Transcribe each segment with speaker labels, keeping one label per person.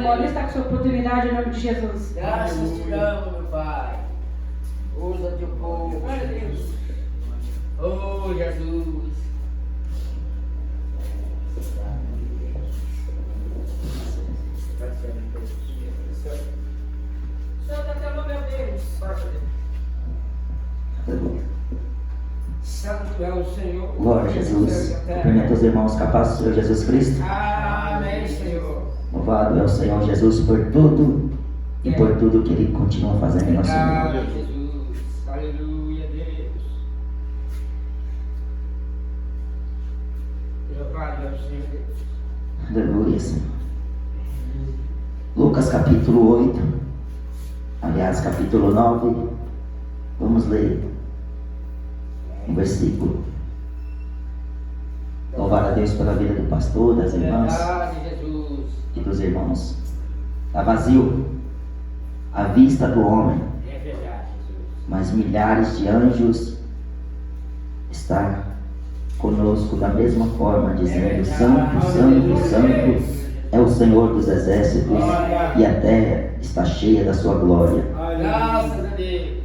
Speaker 1: Paulinho está com sua oportunidade em nome de Jesus.
Speaker 2: Graças te damos, meu Pai. Usa teu povo.
Speaker 1: Glória a Deus.
Speaker 2: Oh, Jesus.
Speaker 1: Santo até o nome de Deus.
Speaker 2: Santo é o Senhor.
Speaker 3: Glória a Jesus. Cumprimento os irmãos capazes do Senhor Jesus Cristo.
Speaker 2: Amém, Senhor.
Speaker 3: Louvado é o Senhor Jesus por tudo e por tudo que Ele continua fazendo em nosso
Speaker 2: Glória
Speaker 3: meio.
Speaker 2: a Jesus. Aleluia, Deus. Louvado é o Senhor Deus.
Speaker 3: Aleluia, Senhor. Lucas capítulo 8, aliás, capítulo 9. Vamos ler um versículo. Louvar a Deus pela vida do pastor, das irmãs
Speaker 2: Verdade, Jesus.
Speaker 3: e dos irmãos. Está vazio à vista do homem,
Speaker 2: É verdade, Jesus.
Speaker 3: mas milhares de anjos estão conosco da mesma forma, dizendo: Santo, Santo, Santo é o Senhor dos exércitos, e a terra está cheia da sua glória.
Speaker 2: Graças a Deus.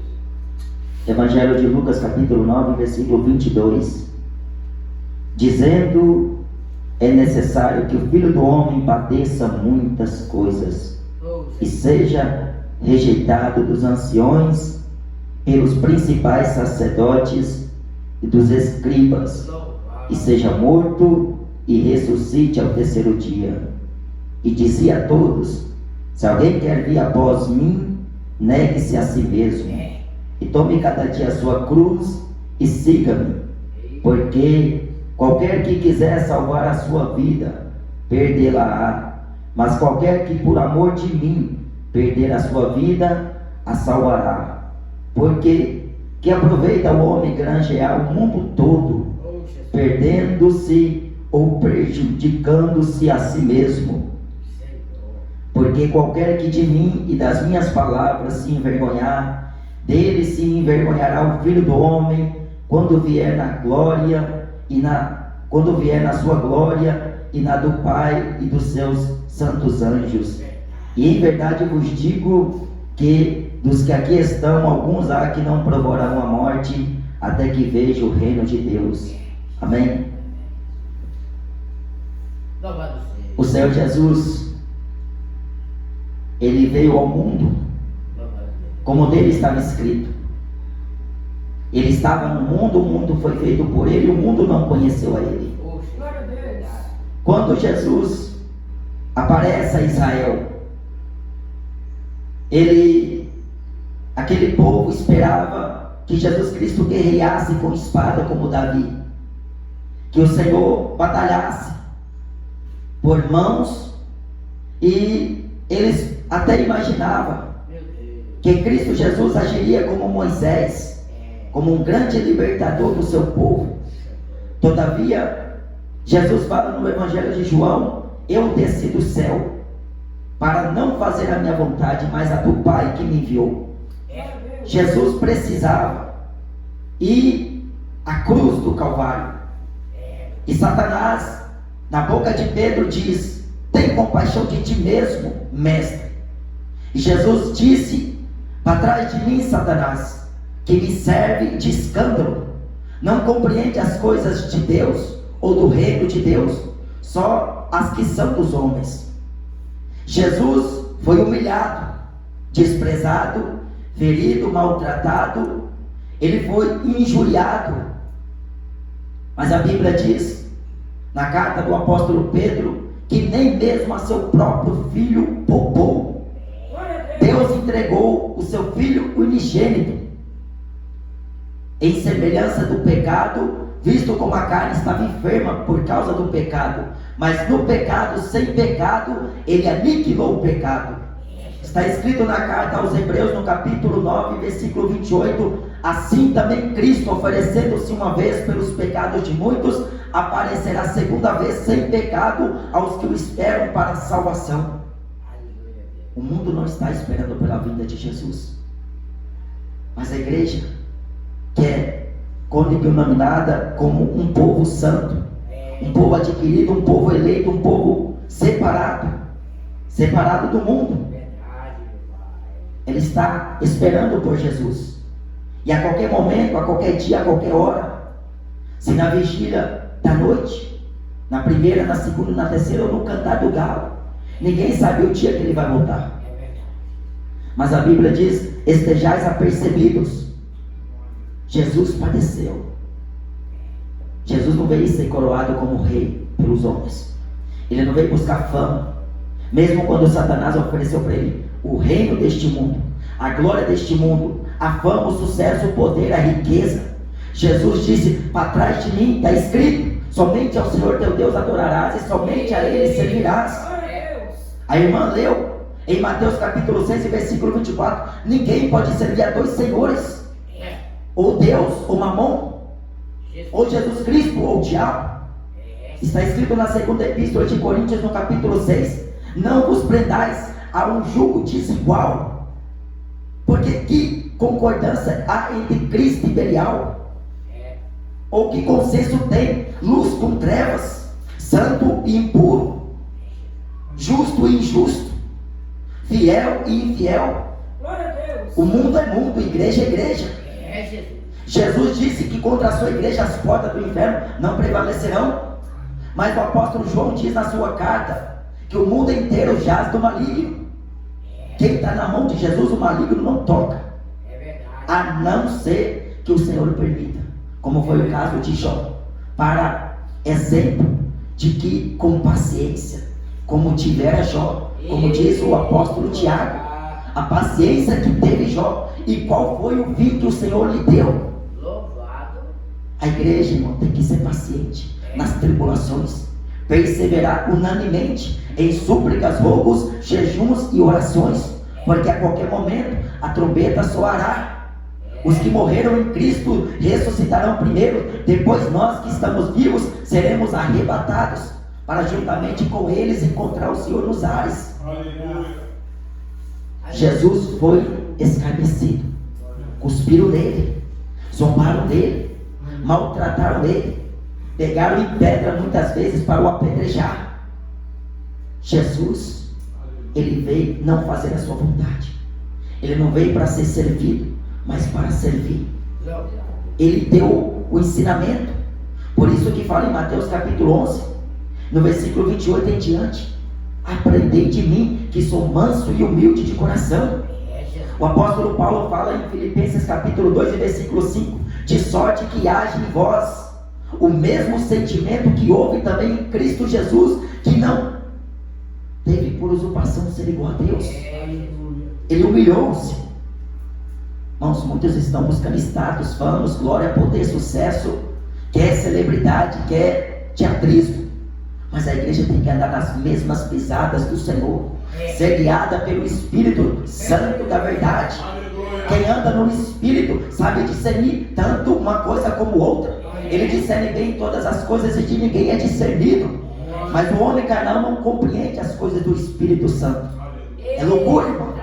Speaker 3: Evangelho de Lucas capítulo 9, versículo 22, dizendo: é necessário que o Filho do Homem padeça muitas coisas e seja rejeitado dos anciões, pelos principais sacerdotes e dos escribas, e seja morto e ressuscite ao terceiro dia. E dizia a todos: se alguém quer vir após mim, negue-se a si mesmo e tome cada dia a sua cruz e siga-me. Porque qualquer que quiser salvar a sua vida, perdê-la-á. Mas qualquer que por amor de mim perder a sua vida, a salvará. Porque que aproveita o homem granjear o mundo todo, perdendo-se ou prejudicando-se a si mesmo? Porque qualquer que de mim e das minhas palavras se envergonhar, dele se envergonhará o Filho do Homem, quando vier na glória quando vier na sua glória e na do Pai e dos seus santos anjos. E em verdade vos digo que dos que aqui estão, alguns há que não provarão a morte, até que vejam o reino de Deus. Amém?
Speaker 2: Louvado seja.
Speaker 3: O Senhor Jesus, Ele veio ao mundo
Speaker 2: Louvado seja.
Speaker 3: como dele estava escrito. Ele estava no mundo, o mundo foi feito por ele, o mundo não conheceu a ele.
Speaker 1: Glória a Deus.
Speaker 3: Quando Jesus aparece a Israel, aquele povo esperava que Jesus Cristo guerreasse com espada como Davi, que o Senhor batalhasse por mãos, e eles até imaginavam
Speaker 2: Meu Deus.
Speaker 3: que Cristo Jesus agiria como Moisés, como um grande libertador do seu povo. Todavia, Jesus fala no Evangelho de João: eu desci do céu para não fazer a minha vontade, mas a do Pai que me enviou. Jesus precisava ir à cruz do Calvário. E Satanás, na boca de Pedro, diz: tem compaixão de ti mesmo, mestre. E Jesus disse: para trás de mim, Satanás, que me serve de escândalo. Não compreende as coisas de Deus ou do reino de Deus, só as que são dos homens. Jesus foi humilhado, desprezado, ferido, maltratado. Ele foi injuriado. Mas a Bíblia diz, na carta do apóstolo Pedro, que nem mesmo a seu próprio filho poupou. Deus entregou o seu filho unigênito, em semelhança do pecado, visto como a carne estava enferma por causa do pecado, mas no pecado, sem pecado, ele aniquilou o pecado. Está escrito na carta aos Hebreus, no capítulo 9, versículo 28, assim também Cristo, oferecendo-se uma vez pelos pecados de muitos, aparecerá segunda vez sem pecado aos que o esperam para a salvação. O mundo não está esperando pela vinda de Jesus, mas a igreja, que é denominada como um povo santo, um povo adquirido, um povo eleito, um povo separado, separado do mundo.
Speaker 2: Verdade, meu Pai.
Speaker 3: Ele está esperando por Jesus. E a qualquer momento, a qualquer dia, a qualquer hora, se na vigília da noite, na primeira, na segunda, na terceira ou no cantar do galo, ninguém sabe o dia que ele vai voltar.
Speaker 2: É verdade.
Speaker 3: Mas a Bíblia diz: estejais apercebidos. Jesus padeceu. Jesus não veio ser coroado como rei pelos homens. Ele não veio buscar fama. Mesmo quando Satanás ofereceu para ele o reino deste mundo, a glória deste mundo, a fama, o sucesso, o poder, a riqueza, Jesus disse: para trás de mim está escrito: somente ao Senhor teu Deus adorarás e somente a Ele servirás.
Speaker 1: Glória a Deus.
Speaker 3: A irmã leu em Mateus capítulo 6, versículo 24: ninguém pode servir a dois senhores, ou Deus ou Mamon, ou Jesus Cristo ou o diabo. Está escrito na segunda epístola de Coríntios, no capítulo 6: não vos prendais a um jugo desigual, porque que concordância há entre Cristo e Belial? Ou que consenso tem luz com trevas, santo e impuro, justo e injusto, fiel e infiel?
Speaker 1: Glória a Deus.
Speaker 3: O mundo é mundo, igreja é igreja.
Speaker 2: É, Jesus.
Speaker 3: Jesus disse que contra a sua igreja as portas do inferno não prevalecerão. Mas o apóstolo João diz na sua carta que o mundo inteiro jaz do maligno. Quem está na mão de Jesus, o maligno não toca,
Speaker 2: É verdade.
Speaker 3: a não ser que o Senhor permita, como foi o caso de Jó, para exemplo de que com paciência, como tivera Jó, como diz o apóstolo Tiago, a paciência que teve Jó, e qual foi o fim que o Senhor lhe deu.
Speaker 2: Louvado.
Speaker 3: A igreja, irmão, tem que ser paciente nas tribulações, perseverar unanimemente em súplicas, rogos, jejuns e orações, porque a qualquer momento a trombeta soará. Os que morreram em Cristo ressuscitarão primeiro, depois nós que estamos vivos seremos arrebatados para juntamente com eles encontrar o Senhor nos ares.
Speaker 4: Aleluia.
Speaker 3: Jesus foi escarnecido, cuspiram nele, zombaram dele, maltrataram ele, pegaram em pedra muitas vezes para o apedrejar. Jesus, ele veio não fazer a sua vontade. Ele não veio para ser servido, mas para servir.
Speaker 2: Louvado.
Speaker 3: Ele deu o ensinamento. Por isso que fala em Mateus capítulo 11, no versículo 28 em diante: aprendei de mim, que sou manso e humilde de coração.
Speaker 2: É, Jesus.
Speaker 3: O apóstolo Paulo fala em Filipenses capítulo 2 e versículo 5: de sorte que haja em vós o mesmo sentimento que houve também em Cristo Jesus, que não teve por usurpação ser igual a Deus. Ele humilhou-se. Irmãos, muitos estão buscando status, famas, glória, poder, sucesso, quer celebridade, quer teatrismo, mas a igreja tem que andar nas mesmas pisadas do Senhor, ser guiada pelo Espírito Santo da verdade. Quem anda no Espírito sabe discernir tanto uma coisa como outra. Ele discerne bem todas as coisas e de ninguém é discernido. Mas o homem carnal não compreende as coisas do Espírito Santo. É loucura, irmão.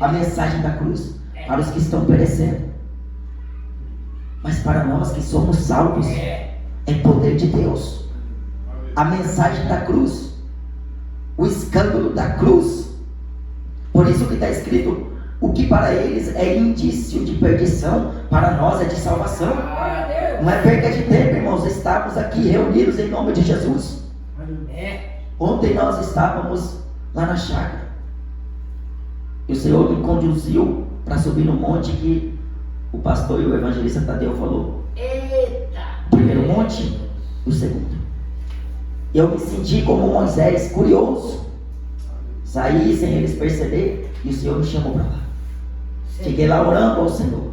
Speaker 3: A mensagem da cruz para os que estão perecendo, mas para nós que somos salvos é poder de Deus. A mensagem da cruz, o escândalo da cruz. Por isso que está escrito: o que para eles é indício de perdição, para nós é de salvação. Não é perda de tempo, irmãos, estarmos aqui reunidos em nome de Jesus. Ontem nós estávamos lá na chácara, e o Senhor me conduziu para subir no monte que o pastor e o evangelista Tadeu falou.
Speaker 2: Eita.
Speaker 3: O primeiro monte, o segundo. Eu me senti como Moisés, curioso. Saí sem eles perceber, e o Senhor me chamou para lá. Fiquei lá orando ao Senhor.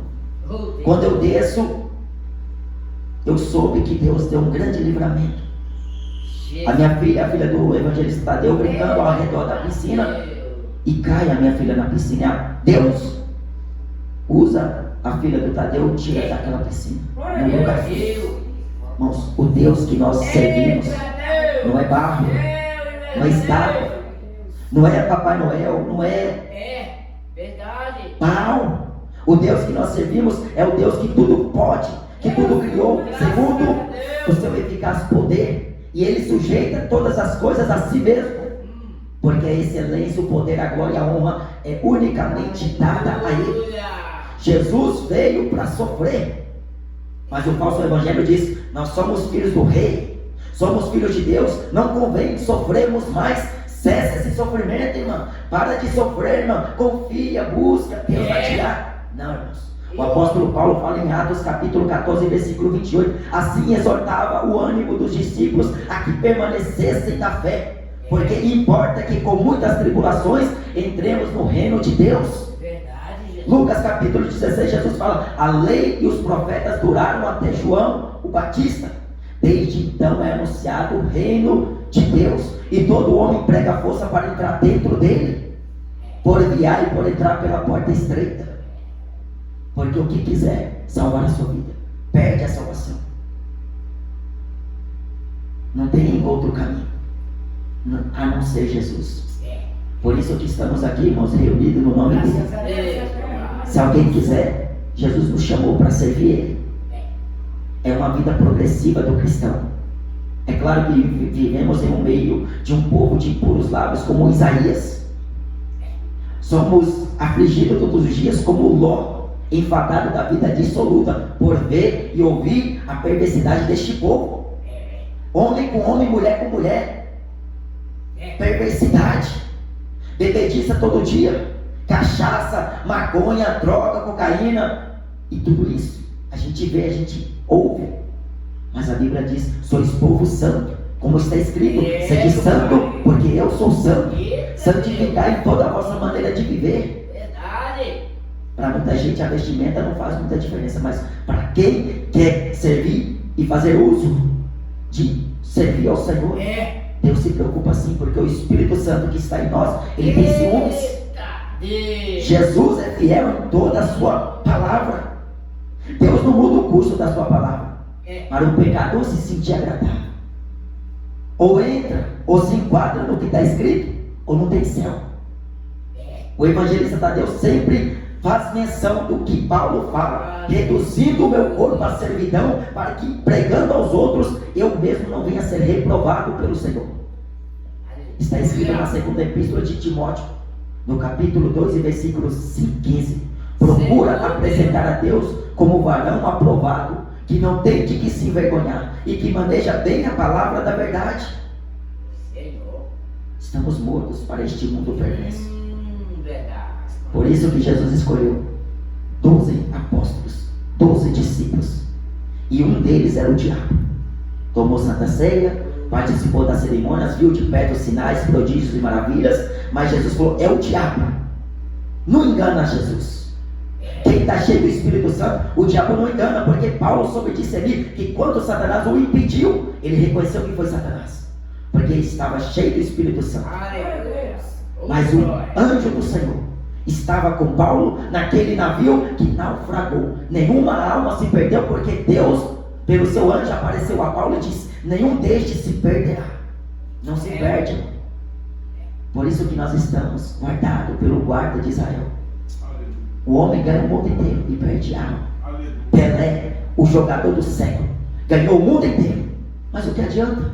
Speaker 3: Quando eu desço, eu soube que Deus deu um grande livramento. A minha filha, a filha do evangelista Tadeu, brincando ao redor da piscina, e cai a minha filha na piscina. Deus usa a filha do Tadeu, tira daquela piscina. Não nunca fiz. Irmãos, o Deus que nós servimos não é barro, não é estátua, não é Papai Noel, não é
Speaker 2: Verdade.
Speaker 3: Baal. O Deus que nós servimos é o Deus que tudo pode, que tudo criou segundo o seu eficaz poder, e Ele sujeita todas as coisas a si mesmo. Porque a excelência, o poder, a glória e a honra é unicamente dada a Ele.
Speaker 2: Aleluia.
Speaker 3: Jesus veio para sofrer, mas o falso evangelho diz: nós somos filhos do rei, somos filhos de Deus, não convém sofrermos mais. Cessa esse sofrimento, irmão. Para de sofrer, irmão. Confia, busca, Deus vai tirar. Não, irmãos. O apóstolo Paulo fala em Atos capítulo 14, versículo 28. Assim exortava o ânimo dos discípulos a que permanecessem na fé, porque importa que com muitas tribulações entremos no reino de Deus.
Speaker 2: Verdade, Jesus.
Speaker 3: Lucas capítulo 16, Jesus fala: a lei e os profetas duraram até João o Batista. Desde então é anunciado o reino de Deus, e todo homem prega a força para entrar dentro dele, por enviar e por entrar pela porta estreita. Porque o que quiser salvar a sua vida, perde a salvação. Não tem outro caminho a não ser Jesus. Por isso que estamos aqui, irmãos, reunidos no nome dele.
Speaker 1: Graças a Deus.
Speaker 3: Se alguém quiser, Jesus nos chamou para servir Ele. É uma vida progressiva do cristão. É claro que vivemos em um meio de um povo de impuros lábios, como Isaías. Somos afligidos todos os dias como Ló, enfadado da vida dissoluta, por ver e ouvir a perversidade deste povo. Homem com homem, mulher com mulher. Perversidade. Bebediça todo dia. Cachaça, maconha, droga, cocaína. E tudo isso a gente vê, a gente ouve. Mas a Bíblia diz: sois povo santo, como está escrito: sede santo, porque eu sou santo. Santificar em toda a vossa maneira de viver.
Speaker 2: Verdade.
Speaker 3: Para muita gente a vestimenta não faz muita diferença, mas para quem quer servir e fazer uso de servir ao Senhor, Deus se preocupa sim, porque o Espírito Santo que está em nós, ele tem ciúmes. Jesus é fiel em toda a sua palavra. Deus não muda o curso da sua palavra para o pecador se sentir agradável. Ou entra, ou se enquadra no que está escrito, ou não tem céu. O evangelista Tadeu sempre faz menção do que Paulo fala: reduzindo o meu corpo à servidão, para que, pregando aos outros, eu mesmo não venha a ser reprovado pelo Senhor. Está escrito na segunda epístola de Timóteo, no capítulo 2, versículo 15. Procura apresentar a Deus como varão aprovado, que não tem de que se envergonhar, e que maneja bem a palavra da verdade.
Speaker 2: Senhor.
Speaker 3: Estamos mortos para este mundo perverso.
Speaker 2: Verdade.
Speaker 3: Por isso que Jesus escolheu 12 apóstolos, 12 discípulos, e um deles era o diabo. Tomou Santa Ceia, participou das cerimônias, viu de perto os sinais, prodígios e maravilhas, mas Jesus falou: é o diabo. Não engana Jesus. Quem está cheio do Espírito Santo, o diabo não engana, porque Paulo soube discernir que quando Satanás o impediu, ele reconheceu que foi Satanás, porque ele estava cheio do Espírito Santo.
Speaker 2: Aleluia.
Speaker 3: Mas o anjo do Senhor estava com Paulo naquele navio que naufragou. Nenhuma alma se perdeu, porque Deus, pelo seu anjo, apareceu a Paulo e disse: nenhum destes se perderá. Não se perde, irmão. Por isso que nós estamos guardados pelo guarda de Israel. O homem ganha o mundo inteiro e perde a alma. Pelé, o jogador do século, ganhou o mundo inteiro, mas o que adianta?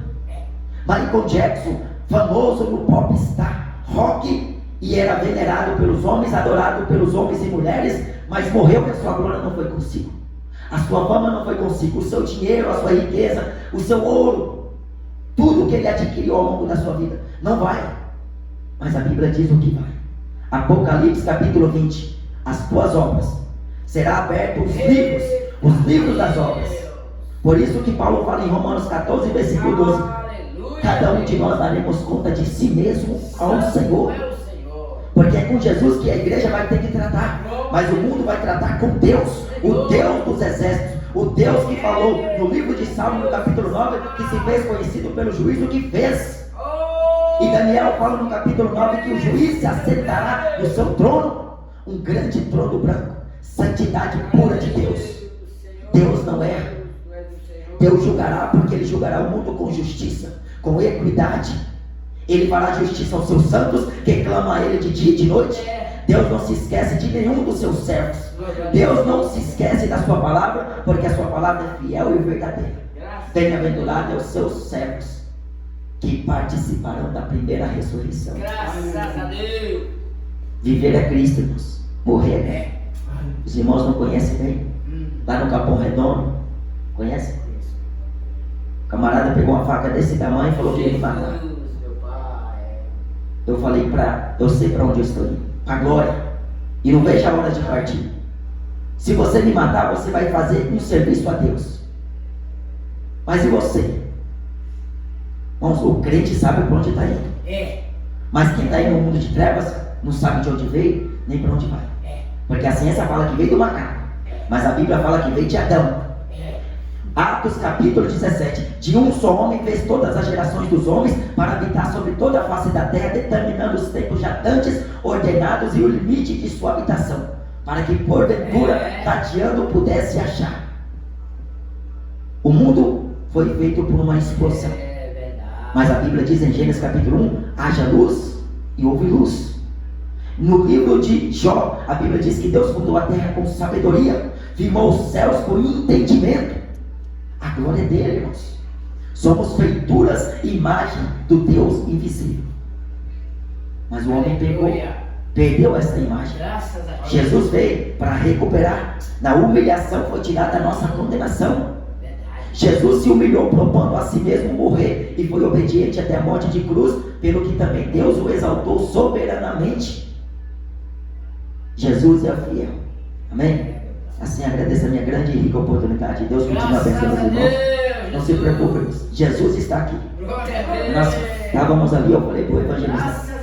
Speaker 3: Michael Jackson, famoso no popstar, rock, e era venerado pelos homens, adorado pelos homens e mulheres, mas morreu que a sua glória não foi consigo, a sua fama não foi consigo, o seu dinheiro, a sua riqueza, o seu ouro, tudo que ele adquiriu ao longo da sua vida, não vai. Mas a Bíblia diz o que vai. Apocalipse capítulo 20: as tuas obras, será aberto os livros das obras. Por isso que Paulo fala em Romanos 14, versículo 12: cada um de nós daremos conta de si mesmo ao Senhor. Porque é com Jesus que a igreja vai ter que tratar, mas o mundo vai tratar com Deus, o Deus dos exércitos, o Deus que falou no livro de Salmo, no capítulo 9, que se fez conhecido pelo juízo que fez. E Daniel fala no capítulo 9 que o juiz se assentará no seu trono, um grande trono branco, santidade pura de Deus. Deus não erra. Deus julgará, porque Ele julgará o mundo com justiça, com equidade. Ele fará justiça aos seus santos, que clamam a Ele de dia e de noite. Deus não se esquece de nenhum dos seus servos. Deus não se esquece da sua palavra, porque a sua palavra é fiel e verdadeira. Bem-aventurado é os seus servos, que participarão da primeira ressurreição.
Speaker 2: Graças a Deus.
Speaker 3: Viver é Cristo, irmãos. Morrer é bem. Os irmãos não conhecem bem? Lá no Capão Redondo, conhece? O camarada pegou uma faca desse tamanho e falou que ia me matar.
Speaker 2: Jesus, meu Pai.
Speaker 3: Eu falei eu sei para onde eu estou indo, para a glória, e não vejo a hora de partir. Se você me matar, você vai fazer um serviço a Deus. Mas e você? Irmãos, o crente sabe para onde está indo. Mas quem está aí no mundo de trevas não sabe de onde veio, nem para onde vai. Porque a ciência fala que veio do macaco, mas a Bíblia fala que veio de Adão. Atos capítulo 17. De um só homem fez todas as gerações dos homens para habitar sobre toda a face da terra, determinando os tempos já dantes ordenados e o limite de sua habitação, para que porventura tateando pudesse achar. O mundo foi feito por uma explosão. Mas a Bíblia diz em Gênesis capítulo 1: haja luz e houve luz. No livro de Jó, a Bíblia diz que Deus fundou a terra com sabedoria, firmou os céus com entendimento. A glória é dele, irmãos. Somos feituras e imagem do Deus invisível. Mas o homem perdeu essa imagem. Jesus veio para recuperar. Na humilhação foi tirada a nossa condenação. Jesus se humilhou, propondo a si mesmo morrer, e foi obediente até a morte de cruz, pelo que também Deus o exaltou soberanamente. Jesus é fiel. Amém? Assim agradeço a minha grande e rica oportunidade. Deus continua abençoando os irmãos. Não se preocupe, Jesus está aqui. Nós estávamos ali, eu falei para o evangelista: